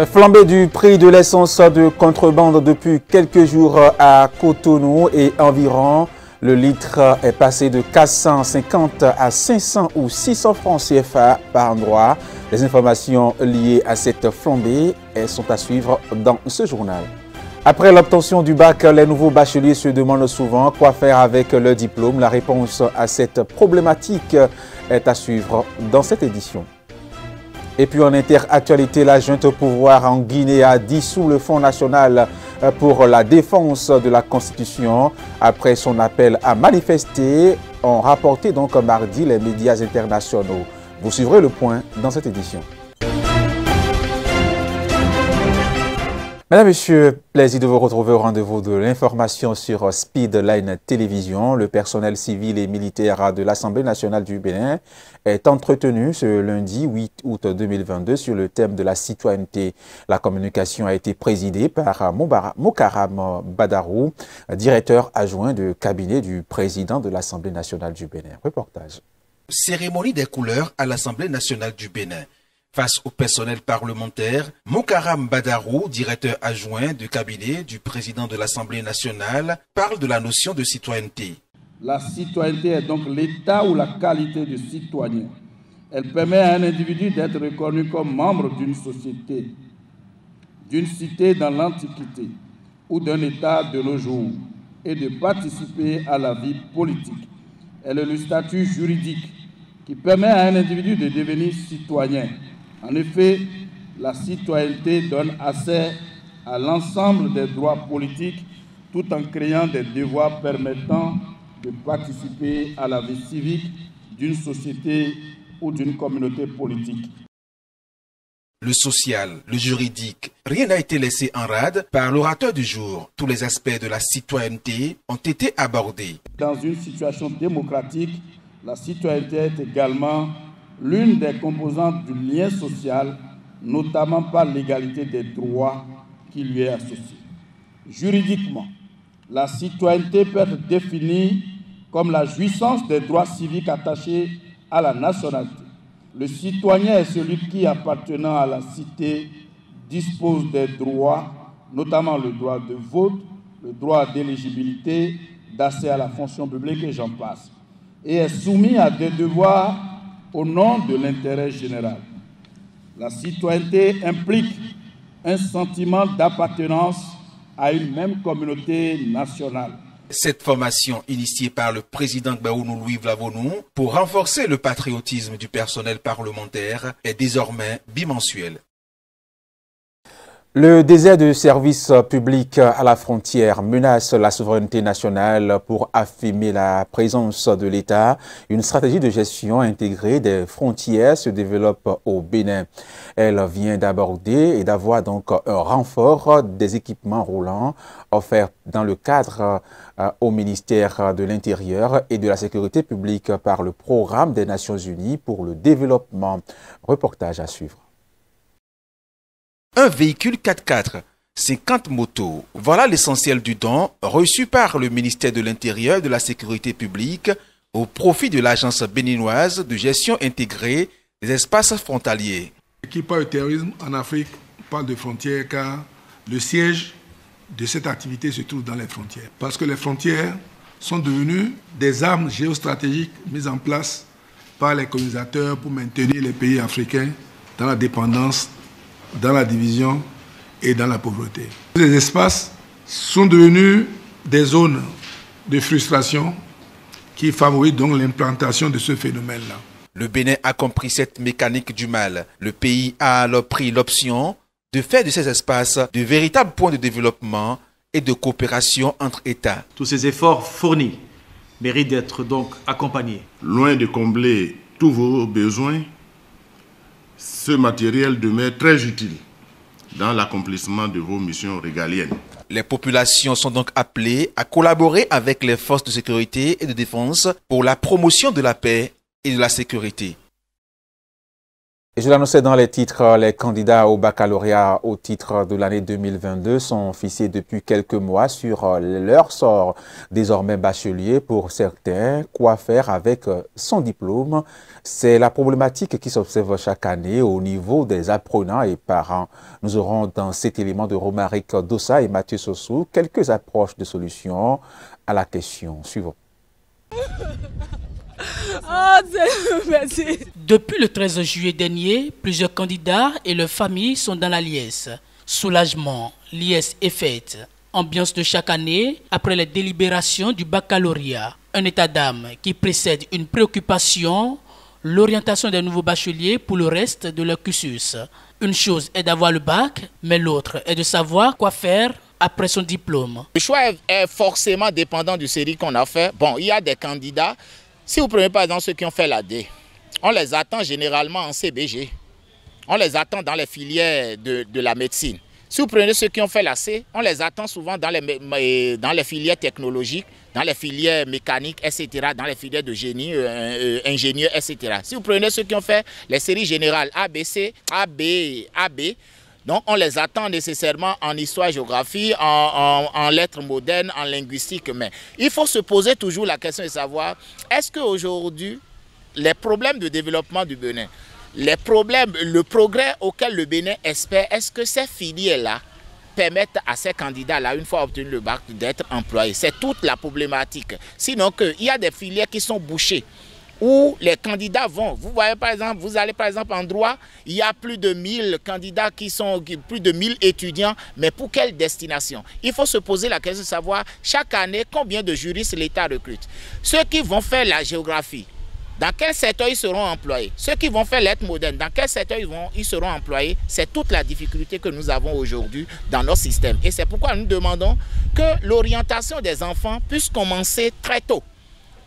Flambée du prix de l'essence de contrebande depuis quelques jours à Cotonou et environ. Le litre est passé de 450 à 500 ou 600 francs CFA par endroit. Les informations liées à cette flambée sont à suivre dans ce journal. Après l'obtention du bac, les nouveaux bacheliers se demandent souvent quoi faire avec leur diplôme. La réponse à cette problématique est à suivre dans cette édition. Et puis en interactualité, la junte au pouvoir en Guinée a dissous le Fonds national pour la défense de la Constitution après son appel à manifester, ont rapporté donc mardi les médias internationaux. Vous suivrez le point dans cette édition. Mesdames, Messieurs, plaisir de vous retrouver au rendez-vous de l'information sur Speedline Télévision. Le personnel civil et militaire de l'Assemblée nationale du Bénin est entretenu ce lundi 8 août 2022 sur le thème de la citoyenneté. La communication a été présidée par Mokaram Badarou, directeur adjoint de cabinet du président de l'Assemblée nationale du Bénin. Reportage. Cérémonie des couleurs à l'Assemblée nationale du Bénin. Face au personnel parlementaire, Mokaram Badarou, directeur adjoint du cabinet du président de l'Assemblée nationale, parle de la notion de citoyenneté. La citoyenneté est donc l'état ou la qualité de citoyen. Elle permet à un individu d'être reconnu comme membre d'une société, d'une cité dans l'Antiquité ou d'un état de nos jours et de participer à la vie politique. Elle est le statut juridique qui permet à un individu de devenir citoyen. En effet, la citoyenneté donne accès à l'ensemble des droits politiques tout en créant des devoirs permettant de participer à la vie civique d'une société ou d'une communauté politique. Le social, le juridique, rien n'a été laissé en rade par l'orateur du jour. Tous les aspects de la citoyenneté ont été abordés. Dans une situation démocratique, la citoyenneté est également l'une des composantes du lien social, notamment par l'égalité des droits qui lui est associée. Juridiquement, la citoyenneté peut être définie comme la jouissance des droits civiques attachés à la nationalité. Le citoyen est celui qui, appartenant à la cité, dispose des droits, notamment le droit de vote, le droit d'éligibilité, d'accès à la fonction publique et j'en passe, et est soumis à des devoirs au nom de l'intérêt général. La citoyenneté implique un sentiment d'appartenance à une même communauté nationale. Cette formation initiée par le président Gbaounou Louis Vlavonou pour renforcer le patriotisme du personnel parlementaire est désormais bimensuelle. Le désert de services publics à la frontière menace la souveraineté nationale. Pour affirmer la présence de l'État. Une stratégie de gestion intégrée des frontières se développe au Bénin. Elle vient d'aborder et d'avoir donc un renfort des équipements roulants offerts dans le cadre au ministère de l'Intérieur et de la Sécurité publique par le Programme des Nations Unies pour le développement. Reportage à suivre. Un véhicule 4x4, 50 motos. Voilà l'essentiel du don reçu par le ministère de l'Intérieur et de la Sécurité publique au profit de l'Agence béninoise de gestion intégrée des espaces frontaliers. Qui parle de terrorisme en Afrique parle de frontières car le siège de cette activité se trouve dans les frontières. Parce que les frontières sont devenues des armes géostratégiques mises en place par les colonisateurs pour maintenir les pays africains dans la dépendance, dans la division et dans la pauvreté. Les espaces sont devenus des zones de frustration qui favorisent donc l'implantation de ce phénomène-là. Le Bénin a compris cette mécanique du mal. Le pays a alors pris l'option de faire de ces espaces de véritables points de développement et de coopération entre États. Tous ces efforts fournis méritent d'être donc accompagnés. Loin de combler tous vos besoins, ce matériel demeure très utile dans l'accomplissement de vos missions régaliennes. Les populations sont donc appelées à collaborer avec les forces de sécurité et de défense pour la promotion de la paix et de la sécurité. Et je l'annonçais dans les titres, les candidats au baccalauréat au titre de l'année 2022 sont fixés depuis quelques mois sur leur sort. Désormais bachelier pour certains, quoi faire avec son diplôme? C'est la problématique qui s'observe chaque année au niveau des apprenants et parents. Nous aurons dans cet élément de Romaric Dossa et Mathieu Sossou quelques approches de solutions à la question. Suivons. Depuis le 13 juillet dernier, plusieurs candidats et leurs familles sont dans la liesse. Soulagement, liesse est faite. Ambiance de chaque année après les délibérations du baccalauréat. Un état d'âme qui précède une préoccupation, l'orientation des nouveaux bacheliers pour le reste de leur cursus. Une chose est d'avoir le bac, mais l'autre est de savoir quoi faire après son diplôme. Le choix est forcément dépendant du série qu'on a fait. Bon, il y a des candidats. Si vous prenez par exemple ceux qui ont fait la D, on les attend généralement en CBG. On les attend dans les filières de la médecine. Si vous prenez ceux qui ont fait la C, on les attend souvent dans les filières technologiques, dans les filières mécaniques, etc., dans les filières de génie, ingénieurs, etc. Si vous prenez ceux qui ont fait les séries générales ABC, AB, donc on les attend nécessairement en histoire-géographie, en lettres modernes, en linguistique. Mais il faut se poser toujours la question de savoir, est-ce qu'aujourd'hui, les problèmes de développement du Bénin, le progrès auquel le Bénin espère, est-ce que ces filières-là permettent à ces candidats-là, une fois obtenu le bac, d'être employés? C'est toute la problématique. Sinon, il y a des filières qui sont bouchées, où les candidats vont. Vous voyez par exemple, vous allez par exemple en droit, il y a plus de 1000 candidats plus de 1000 étudiants, mais pour quelle destination? Il faut se poser la question de savoir chaque année combien de juristes l'État recrute. Ceux qui vont faire la géographie, dans quel secteur ils seront employés? Ceux qui vont faire lettres modernes, dans quel secteur ils seront employés? C'est toute la difficulté que nous avons aujourd'hui dans notre système. Et c'est pourquoi nous demandons que l'orientation des enfants puisse commencer très tôt.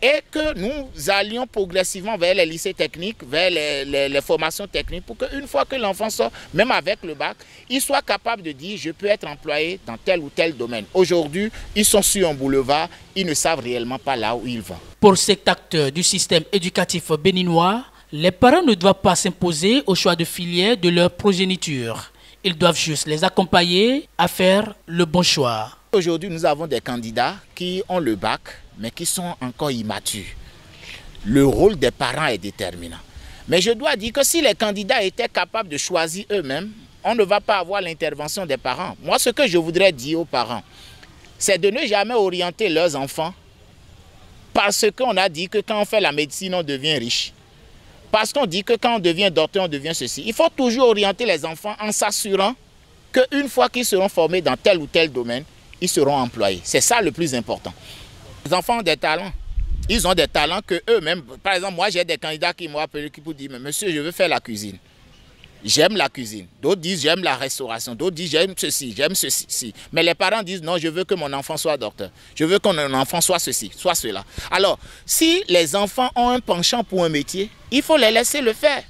Et que nous allions progressivement vers les lycées techniques, vers les formations techniques, pour qu'une fois que l'enfant sort, même avec le bac, il soit capable de dire « je peux être employé dans tel ou tel domaine ». Aujourd'hui, ils sont sur un boulevard, ils ne savent réellement pas là où ils vont. Pour cet acteur du système éducatif béninois, les parents ne doivent pas s'imposer au choix de filière de leur progéniture. Ils doivent juste les accompagner à faire le bon choix. Aujourd'hui, nous avons des candidats qui ont le bac, mais qui sont encore immatures. Le rôle des parents est déterminant. Mais je dois dire que si les candidats étaient capables de choisir eux-mêmes, on ne va pas avoir l'intervention des parents. Moi, ce que je voudrais dire aux parents, c'est de ne jamais orienter leurs enfants parce qu'on a dit que quand on fait la médecine, on devient riche. Parce qu'on dit que quand on devient docteur, on devient ceci. Il faut toujours orienter les enfants en s'assurant qu'une fois qu'ils seront formés dans tel ou tel domaine, ils seront employés. C'est ça le plus important. Les enfants ont des talents. Ils ont des talents que eux-mêmes... Par exemple, moi, j'ai des candidats qui m'ont appelé pour dire « Monsieur, je veux faire la cuisine. J'aime la cuisine. » D'autres disent « J'aime la restauration. » D'autres disent « J'aime ceci, j'aime ceci. » Mais les parents disent « Non, je veux que mon enfant soit docteur. Je veux que mon enfant soit ceci, soit cela. » Alors, si les enfants ont un penchant pour un métier, il faut les laisser le faire.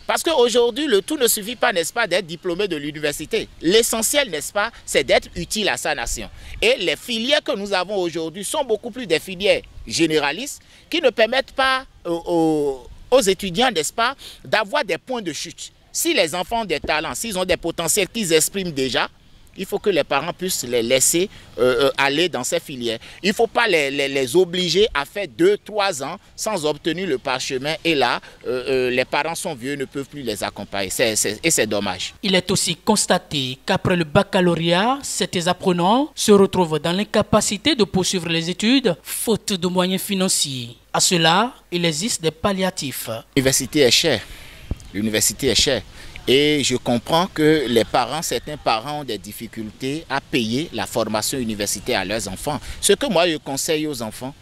Parce qu'aujourd'hui, le tout ne suffit pas, n'est-ce pas, d'être diplômé de l'université. L'essentiel, n'est-ce pas, c'est d'être utile à sa nation. Et les filières que nous avons aujourd'hui sont beaucoup plus des filières généralistes qui ne permettent pas aux étudiants, n'est-ce pas, d'avoir des points de chute. Si les enfants ont des talents, s'ils ont des potentiels qu'ils expriment déjà, il faut que les parents puissent les laisser aller dans ces filières. Il ne faut pas les obliger à faire 2-3 ans sans obtenir le parchemin. Et là, les parents sont vieux, ne peuvent plus les accompagner. Et c'est dommage. Il est aussi constaté qu'après le baccalauréat, certains apprenants se retrouvent dans l'incapacité de poursuivre les études, faute de moyens financiers. À cela, il existe des palliatifs. L'université est chère. L'université est chère. Et je comprends que certains parents ont des difficultés à payer la formation universitaire à leurs enfants. Ce que moi je conseille aux enfants,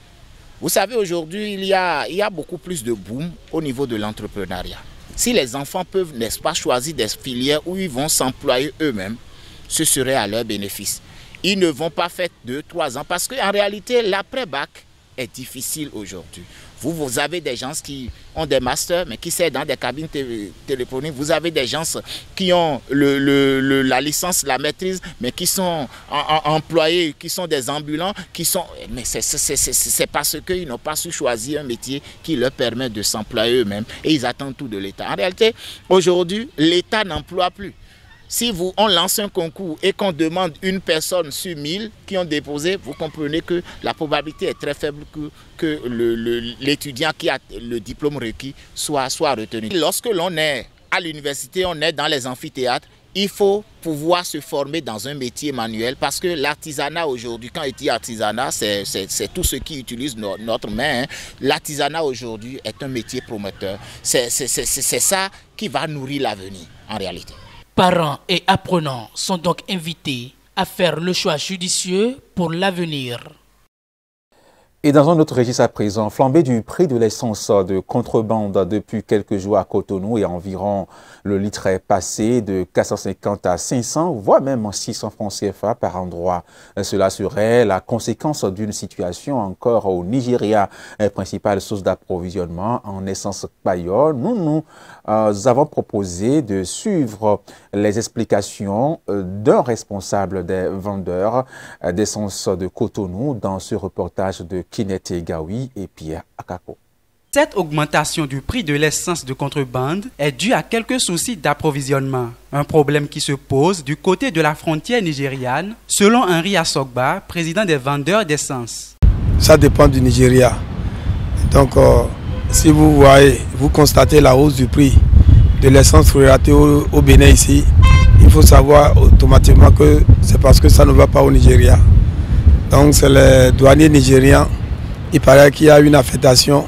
vous savez aujourd'hui il y a beaucoup plus de boom au niveau de l'entrepreneuriat. Si les enfants peuvent, n'est-ce pas, choisir des filières où ils vont s'employer eux-mêmes, ce serait à leur bénéfice. Ils ne vont pas faire 2-3 ans parce qu'en réalité l'après-bac est difficile aujourd'hui. Vous avez des gens qui ont des masters, mais qui servent dans des cabines téléphoniques. Vous avez des gens qui ont la licence, la maîtrise, mais qui sont employés, qui sont des ambulants, mais c'est parce qu'ils n'ont pas su choisir un métier qui leur permet de s'employer eux-mêmes et ils attendent tout de l'État. En réalité, aujourd'hui, l'État n'emploie plus. Si on lance un concours et qu'on demande une personne sur 1000 qui ont déposé, vous comprenez que la probabilité est très faible que l'étudiant qui a le diplôme requis soit retenu. Lorsque l'on est à l'université, on est dans les amphithéâtres, il faut pouvoir se former dans un métier manuel parce que l'artisanat aujourd'hui, quand il dit artisanat, c'est tout ce qui utilise notre main. L'artisanat aujourd'hui est un métier prometteur. C'est ça qui va nourrir l'avenir en réalité. Parents et apprenants sont donc invités à faire le choix judicieux pour l'avenir. Et dans un autre registre à présent, flambée du prix de l'essence de contrebande depuis quelques jours à Cotonou et environ le litre est passé de 450 à 500, voire même 600 francs CFA par endroit. Cela serait la conséquence d'une situation encore au Nigeria, principale source d'approvisionnement en essence paillole. Nous avons proposé de suivre les explications d'un responsable des vendeurs d'essence de Cotonou dans ce reportage de Kinete Gawi et Pierre Akako. Cette augmentation du prix de l'essence de contrebande est due à quelques soucis d'approvisionnement. Un problème qui se pose du côté de la frontière nigériane, selon Henry Asogba, président des vendeurs d'essence. Ça dépend du Nigeria. Donc, si vous constatez la hausse du prix de l'essence frélatée au Bénin ici, il faut savoir automatiquement que c'est parce que ça ne va pas au Nigeria. Donc, c'est les douaniers nigérians. Il paraît qu'il y a une affectation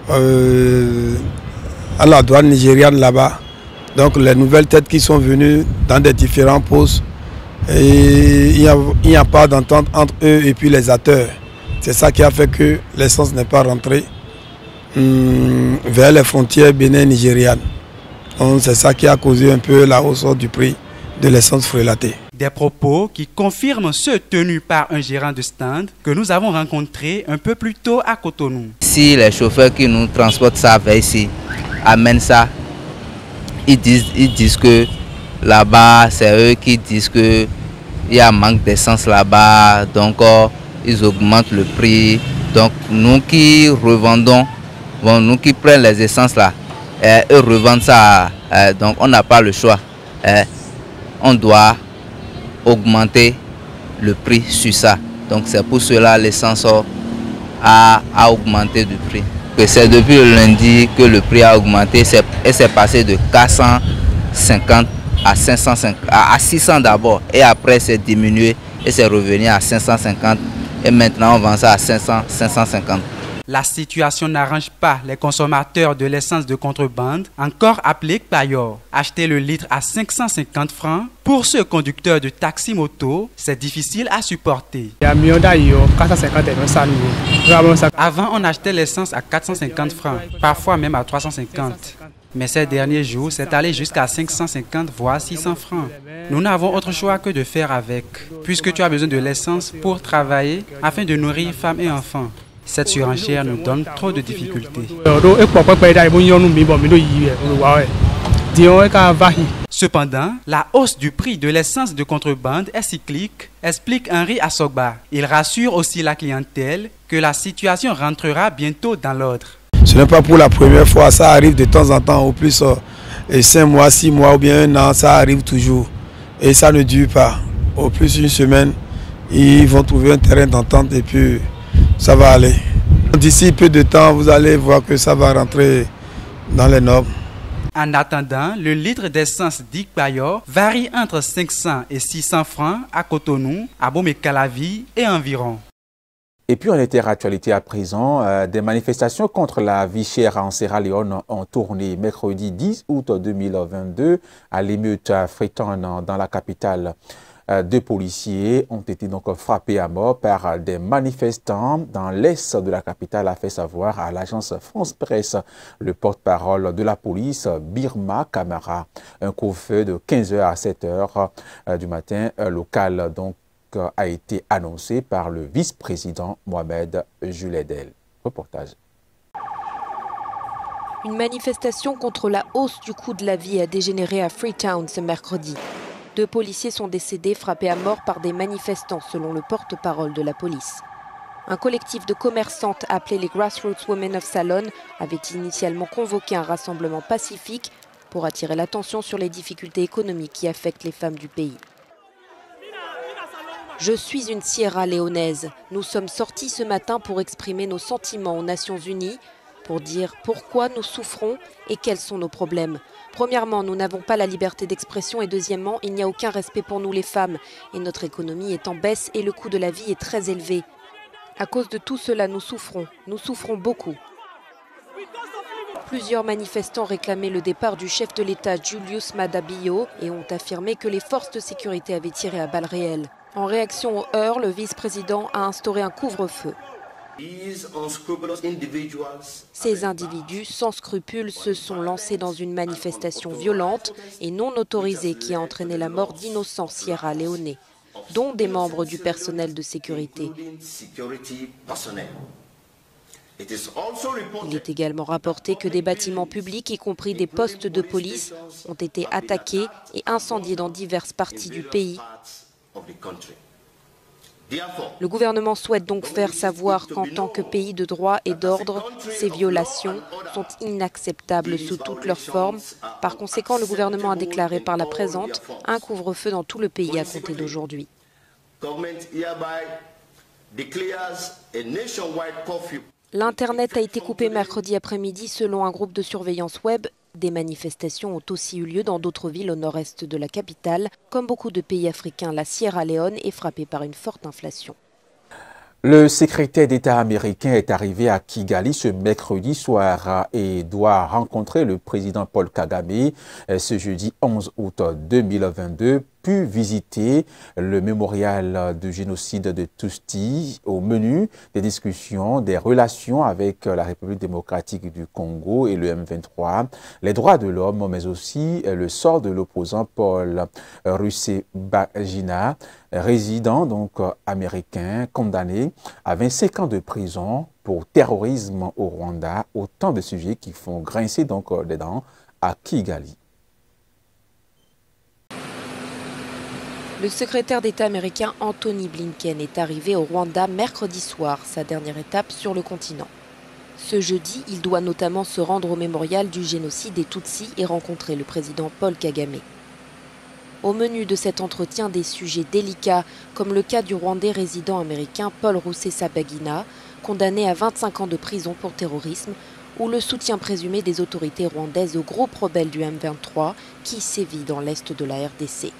à la douane nigériane là-bas. Donc les nouvelles têtes qui sont venues dans des différents postes, et il n'y a pas d'entente entre eux et puis les acteurs. C'est ça qui a fait que l'essence n'est pas rentrée vers les frontières bénin-nigérianes. Donc c'est ça qui a causé un peu la hausse du prix de l'essence frélatée. Des propos qui confirment ceux tenus par un gérant de stand que nous avons rencontré un peu plus tôt à Cotonou. Si les chauffeurs qui nous transportent ça vers ici amènent ça, ils disent que là-bas, c'est eux qui disent qu'il y a un manque d'essence là-bas, donc ils augmentent le prix. Donc nous qui revendons, nous qui prenons les essences là, eux revendent ça, donc on n'a pas le choix. On doit augmenter le prix sur ça. Donc c'est pour cela l'essence a augmenté du prix. C'est depuis le lundi que le prix a augmenté et c'est passé de 450 à 550, à 600 d'abord et après c'est diminué et c'est revenu à 550 et maintenant on vend ça à 500, 550. La situation n'arrange pas les consommateurs de l'essence de contrebande, encore appelée paillole. Acheter le litre à 550 francs, pour ce conducteur de taxi-moto, c'est difficile à supporter. Avant, on achetait l'essence à 450 francs, parfois même à 350. Mais ces derniers jours, c'est allé jusqu'à 550 voire 600 francs. Nous n'avons autre choix que de faire avec, puisque tu as besoin de l'essence pour travailler afin de nourrir femmes et enfants. Cette surenchère nous donne trop de difficultés. Cependant, la hausse du prix de l'essence de contrebande est cyclique, explique Henry Asogba. Il rassure aussi la clientèle que la situation rentrera bientôt dans l'ordre. Ce n'est pas pour la première fois, ça arrive de temps en temps, au plus 5 mois, 6 mois ou bien 1 an, ça arrive toujours. Et ça ne dure pas. Au plus une semaine, ils vont trouver un terrain d'entente et puis ça va aller. D'ici peu de temps, vous allez voir que ça va rentrer dans les normes. En attendant, le litre d'essence dit paillole varie entre 500 et 600 francs à Cotonou, à Bomé-Calavi et environ. Et puis en interactualité à présent, des manifestations contre la vie chère en Sierra Leone ont tourné mercredi 10 août 2022 à l'émeute à Freetown dans la capitale. 2 policiers ont été donc frappés à mort par des manifestants dans l'est de la capitale, a fait savoir à l'agence France Presse le porte-parole de la police, Birma Kamara. Un couvre-feu de 15h à 7h du matin local donc a été annoncé par le vice-président Mohamed Juledel. Reportage. Une manifestation contre la hausse du coût de la vie a dégénéré à Freetown ce mercredi. 2 policiers sont décédés frappés à mort par des manifestants selon le porte-parole de la police. Un collectif de commerçantes appelé les Grassroots Women of Salon avait initialement convoqué un rassemblement pacifique pour attirer l'attention sur les difficultés économiques qui affectent les femmes du pays. Je suis une Sierra Léonaise. Nous sommes sortis ce matin pour exprimer nos sentiments aux Nations Unies, pour dire pourquoi nous souffrons et quels sont nos problèmes. Premièrement, nous n'avons pas la liberté d'expression et deuxièmement, il n'y a aucun respect pour nous les femmes. Et notre économie est en baisse et le coût de la vie est très élevé. À cause de tout cela, nous souffrons beaucoup. Plusieurs manifestants réclamaient le départ du chef de l'État Julius Maada Bio et ont affirmé que les forces de sécurité avaient tiré à balles réelles. En réaction au heurt, le vice-président a instauré un couvre-feu. Ces individus sans scrupules se sont lancés dans une manifestation violente et non autorisée qui a entraîné la mort d'innocents Sierra Léonais, dont des membres du personnel de sécurité. Il est également rapporté que des bâtiments publics, y compris des postes de police, ont été attaqués et incendiés dans diverses parties du pays. Le gouvernement souhaite donc faire savoir qu'en tant que pays de droit et d'ordre, ces violations sont inacceptables sous toutes leurs formes. Par conséquent, le gouvernement a déclaré par la présente un couvre-feu dans tout le pays à compter d'aujourd'hui. L'Internet a été coupé mercredi après-midi selon un groupe de surveillance web. Des manifestations ont aussi eu lieu dans d'autres villes au nord-est de la capitale. Comme beaucoup de pays africains, la Sierra Leone est frappée par une forte inflation. Le secrétaire d'État américain est arrivé à Kigali ce mercredi soir et doit rencontrer le président Paul Kagame ce jeudi 11 août 2022, puis visiter le mémorial du génocide de Tutsi. Au menu des discussions, des relations avec la République démocratique du Congo et le M23, les droits de l'homme, mais aussi le sort de l'opposant Paul Rusesabagina, résident donc américain, condamné à 25 ans de prison pour terrorisme au Rwanda, autant de sujets qui font grincer donc les dents à Kigali. Le secrétaire d'État américain Anthony Blinken est arrivé au Rwanda mercredi soir, sa dernière étape sur le continent. Ce jeudi, il doit notamment se rendre au mémorial du génocide des Tutsis et rencontrer le président Paul Kagame. Au menu de cet entretien, des sujets délicats, comme le cas du Rwandais résident américain Paul Rusesabagina, condamné à 25 ans de prison pour terrorisme, ou le soutien présumé des autorités rwandaises au groupe rebelle du M23 qui sévit dans l'est de la RDC.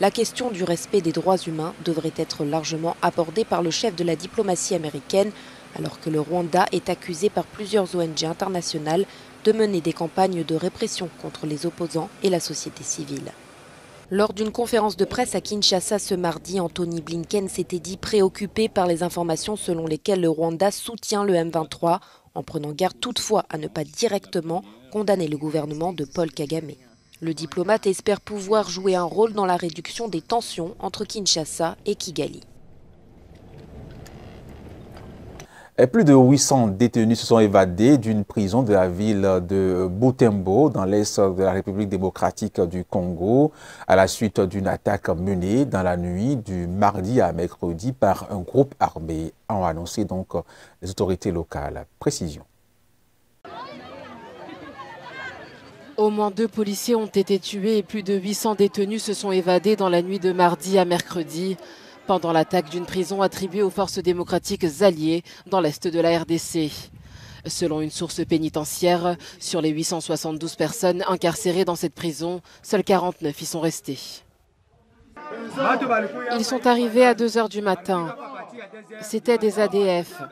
La question du respect des droits humains devrait être largement abordée par le chef de la diplomatie américaine, alors que le Rwanda est accusé par plusieurs ONG internationales de mener des campagnes de répression contre les opposants et la société civile. Lors d'une conférence de presse à Kinshasa ce mardi, Anthony Blinken s'était dit préoccupé par les informations selon lesquelles le Rwanda soutient le M23, en prenant garde toutefois à ne pas directement condamner le gouvernement de Paul Kagame. Le diplomate espère pouvoir jouer un rôle dans la réduction des tensions entre Kinshasa et Kigali. Plus de 800 détenus se sont évadés d'une prison de la ville de Butembo, dans l'est de la République démocratique du Congo, à la suite d'une attaque menée dans la nuit du mardi à mercredi par un groupe armé, ont annoncé donc les autorités locales. Précision. Au moins 2 policiers ont été tués et plus de 800 détenus se sont évadés dans la nuit de mardi à mercredi pendant l'attaque d'une prison attribuée aux forces démocratiques alliées dans l'est de la RDC. Selon une source pénitentiaire, sur les 872 personnes incarcérées dans cette prison, seules 49 y sont restées. Ils sont arrivés à 2 h du matin. C'était des ADF.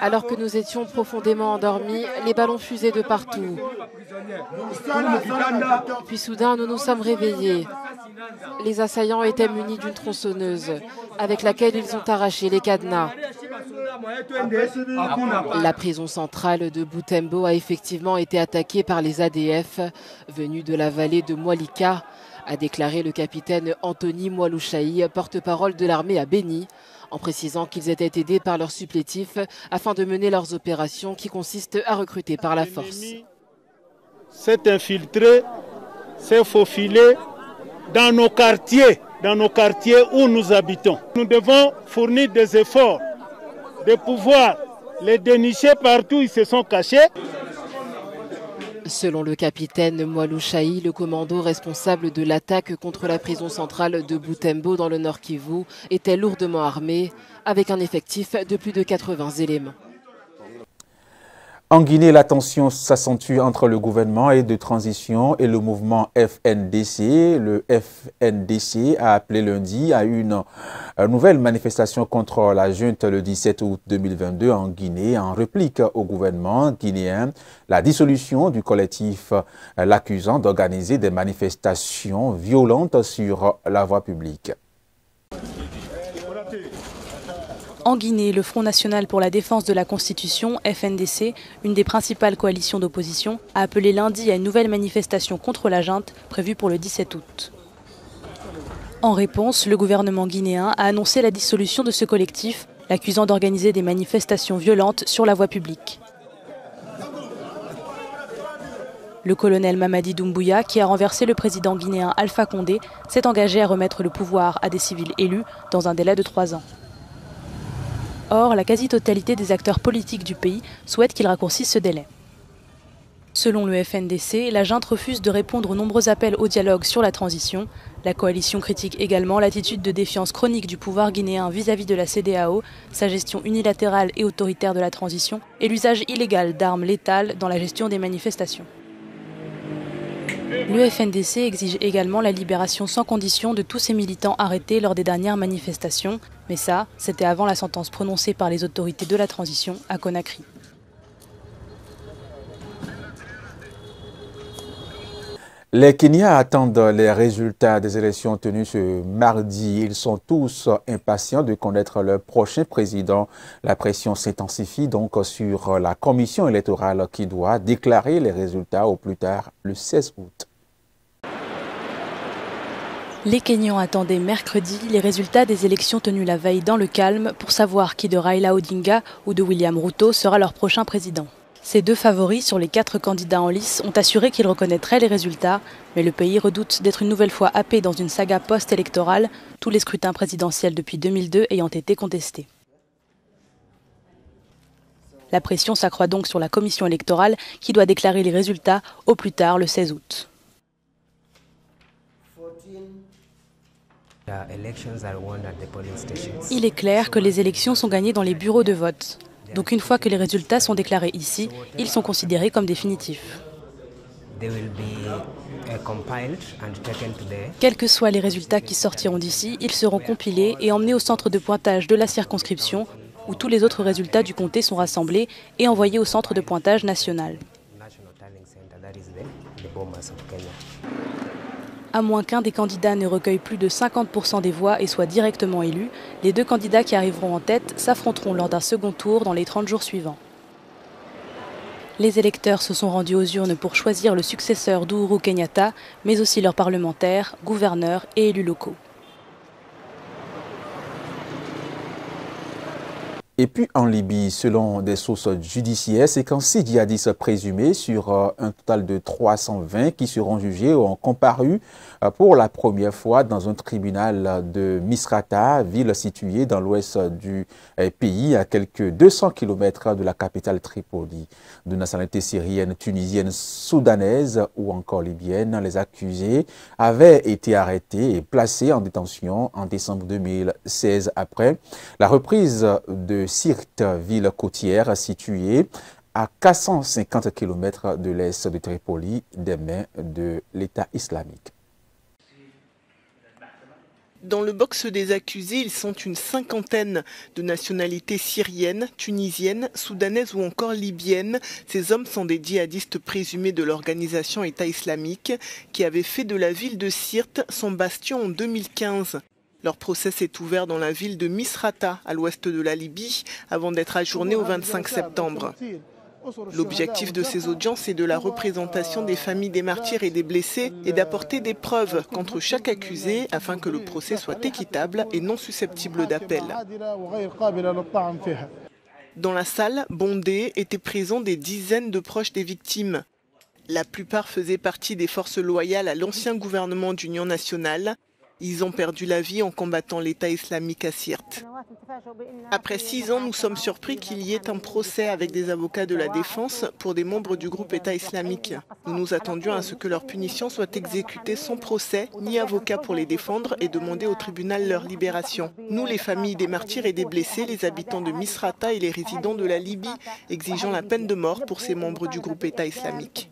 Alors que nous étions profondément endormis, les ballons fusaient de partout. Puis soudain, nous nous sommes réveillés. Les assaillants étaient munis d'une tronçonneuse, avec laquelle ils ont arraché les cadenas. La prison centrale de Butembo a effectivement été attaquée par les ADF, venus de la vallée de Mwalika, a déclaré le capitaine Anthony Mwalouchaï, porte-parole de l'armée à Béni, en précisant qu'ils étaient aidés par leurs supplétifs afin de mener leurs opérations qui consistent à recruter par la force. S'est infiltré, s'est faufilé dans nos quartiers où nous habitons. Nous devons fournir des efforts de pouvoir les dénicher partout où ils se sont cachés. Selon le capitaine Mwalouchaï, le commando responsable de l'attaque contre la prison centrale de Butembo dans le Nord Kivu était lourdement armé, avec un effectif de plus de 80 éléments. En Guinée, la tension s'accentue entre le gouvernement de transition et le mouvement FNDC. Le FNDC a appelé lundi à une nouvelle manifestation contre la junte le 17 août 2022 en Guinée, en réplique au gouvernement guinéen. La dissolution du collectif l'accusant d'organiser des manifestations violentes sur la voie publique. En Guinée, le Front national pour la défense de la Constitution, FNDC, une des principales coalitions d'opposition, a appelé lundi à une nouvelle manifestation contre la junte prévue pour le 17 août. En réponse, le gouvernement guinéen a annoncé la dissolution de ce collectif, l'accusant d'organiser des manifestations violentes sur la voie publique. Le colonel Mamadi Doumbouya, qui a renversé le président guinéen Alpha Condé, s'est engagé à remettre le pouvoir à des civils élus dans un délai de 3 ans. Or, la quasi-totalité des acteurs politiques du pays souhaitent qu'il raccourcisse ce délai. Selon le FNDC, la junte refuse de répondre aux nombreux appels au dialogue sur la transition. La coalition critique également l'attitude de défiance chronique du pouvoir guinéen vis-à-vis de la CEDEAO, sa gestion unilatérale et autoritaire de la transition et l'usage illégal d'armes létales dans la gestion des manifestations. Le FNDC exige également la libération sans condition de tous ces militants arrêtés lors des dernières manifestations. Mais ça, c'était avant la sentence prononcée par les autorités de la transition à Conakry. Les Kenyans attendent les résultats des élections tenues ce mardi. Ils sont tous impatients de connaître leur prochain président. La pression s'intensifie donc sur la commission électorale qui doit déclarer les résultats au plus tard le 16 août. Les Kenyans attendaient mercredi les résultats des élections tenues la veille dans le calme pour savoir qui de Raila Odinga ou de William Ruto sera leur prochain président. Ces deux favoris sur les 4 candidats en lice ont assuré qu'ils reconnaîtraient les résultats, mais le pays redoute d'être une nouvelle fois happé dans une saga post-électorale, tous les scrutins présidentiels depuis 2002 ayant été contestés. La pression s'accroît donc sur la commission électorale qui doit déclarer les résultats au plus tard le 16 août. Il est clair que les élections sont gagnées dans les bureaux de vote. Donc une fois que les résultats sont déclarés ici, ils sont considérés comme définitifs. Quels que soient les résultats qui sortiront d'ici, ils seront compilés et emmenés au centre de pointage de la circonscription, où tous les autres résultats du comté sont rassemblés et envoyés au centre de pointage national. À moins qu'un des candidats ne recueille plus de 50% des voix et soit directement élu, les 2 candidats qui arriveront en tête s'affronteront lors d'un second tour dans les 30 jours suivants. Les électeurs se sont rendus aux urnes pour choisir le successeur d'Ohuru Kenyatta, mais aussi leurs parlementaires, gouverneurs et élus locaux. Et puis en Libye, selon des sources judiciaires, c'est qu'en 6 djihadistes présumés sur un total de 320 qui seront jugés ont comparu pour la première fois dans un tribunal de Misrata, ville située dans l'ouest du pays, à quelques 200 km de la capitale Tripoli. De nationalité syrienne, tunisienne, soudanaise ou encore libyenne, les accusés avaient été arrêtés et placés en détention en décembre 2016 après la reprise de Sirte, ville côtière située à 450 km de l'est de Tripoli des mains de l'État islamique. Dans le box des accusés, ils sont une 50aine de nationalités syriennes, tunisiennes, soudanaises ou encore libyennes. Ces hommes sont des djihadistes présumés de l'organisation État islamique qui avait fait de la ville de Sirte son bastion en 2015. Leur procès s'est ouvert dans la ville de Misrata, à l'ouest de la Libye, avant d'être ajourné au 25 septembre. L'objectif de ces audiences est de la représentation des familles des martyrs et des blessés et d'apporter des preuves contre chaque accusé afin que le procès soit équitable et non susceptible d'appel. Dans la salle, bondée, étaient présents des dizaines de proches des victimes. La plupart faisaient partie des forces loyales à l'ancien gouvernement d'union nationale. Ils ont perdu la vie en combattant l'État islamique à Sirte. Après 6 ans, nous sommes surpris qu'il y ait un procès avec des avocats de la défense pour des membres du groupe État islamique. Nous nous attendions à ce que leur punition soit exécutée sans procès, ni avocat pour les défendre et demander au tribunal leur libération. Nous, les familles des martyrs et des blessés, les habitants de Misrata et les résidents de la Libye, exigeons la peine de mort pour ces membres du groupe État islamique.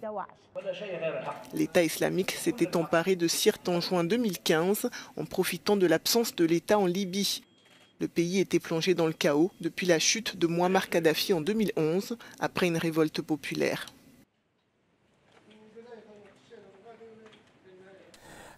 L'État islamique s'était emparé de Sirte en juin 2015 en profitant de l'absence de l'État en Libye. Le pays était plongé dans le chaos depuis la chute de Mouammar Kadhafi en 2011 après une révolte populaire.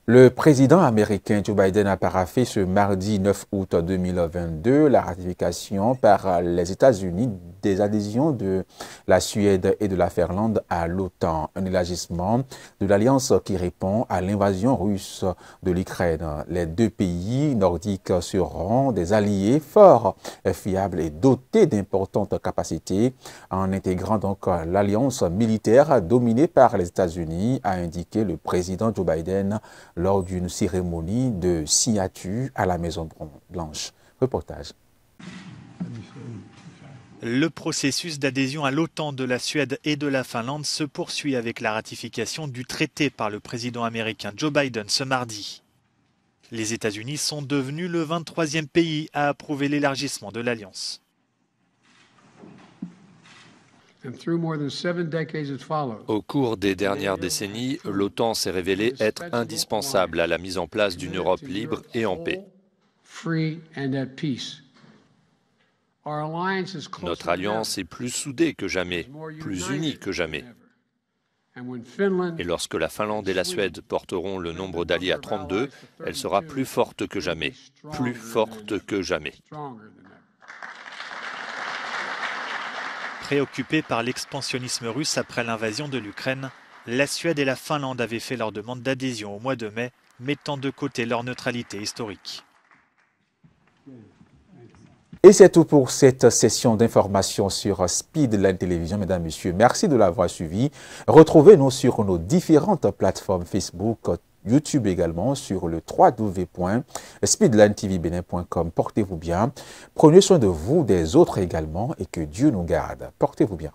Le président américain Joe Biden a paraphé ce mardi 9 août 2022 la ratification par les États-Unis des adhésions de la Suède et de la Finlande à l'OTAN, un élargissement de l'alliance qui répond à l'invasion russe de l'Ukraine. Les deux pays nordiques seront des alliés forts, fiables et dotés d'importantes capacités en intégrant donc l'alliance militaire dominée par les États-Unis, a indiqué le président Joe Biden lors d'une cérémonie de signature à la Maison-Blanche. Reportage. Le processus d'adhésion à l'OTAN de la Suède et de la Finlande se poursuit avec la ratification du traité par le président américain Joe Biden ce mardi. Les États-Unis sont devenus le 23e pays à approuver l'élargissement de l'Alliance. Au cours des dernières décennies, l'OTAN s'est révélée être indispensable à la mise en place d'une Europe libre et en paix. Notre alliance est plus soudée que jamais, plus unie que jamais. Et lorsque la Finlande et la Suède porteront le nombre d'alliés à 32, elle sera plus forte que jamais, plus forte que jamais. Préoccupés par l'expansionnisme russe après l'invasion de l'Ukraine, la Suède et la Finlande avaient fait leur demande d'adhésion au mois de mai, mettant de côté leur neutralité historique. Et c'est tout pour cette session d'information sur Speedline Télévision. Mesdames, Messieurs, merci de l'avoir suivi. Retrouvez-nous sur nos différentes plateformes Facebook, YouTube également, sur le www.speedlinetvbenin.com. Portez-vous bien. Prenez soin de vous, des autres également, et que Dieu nous garde. Portez-vous bien.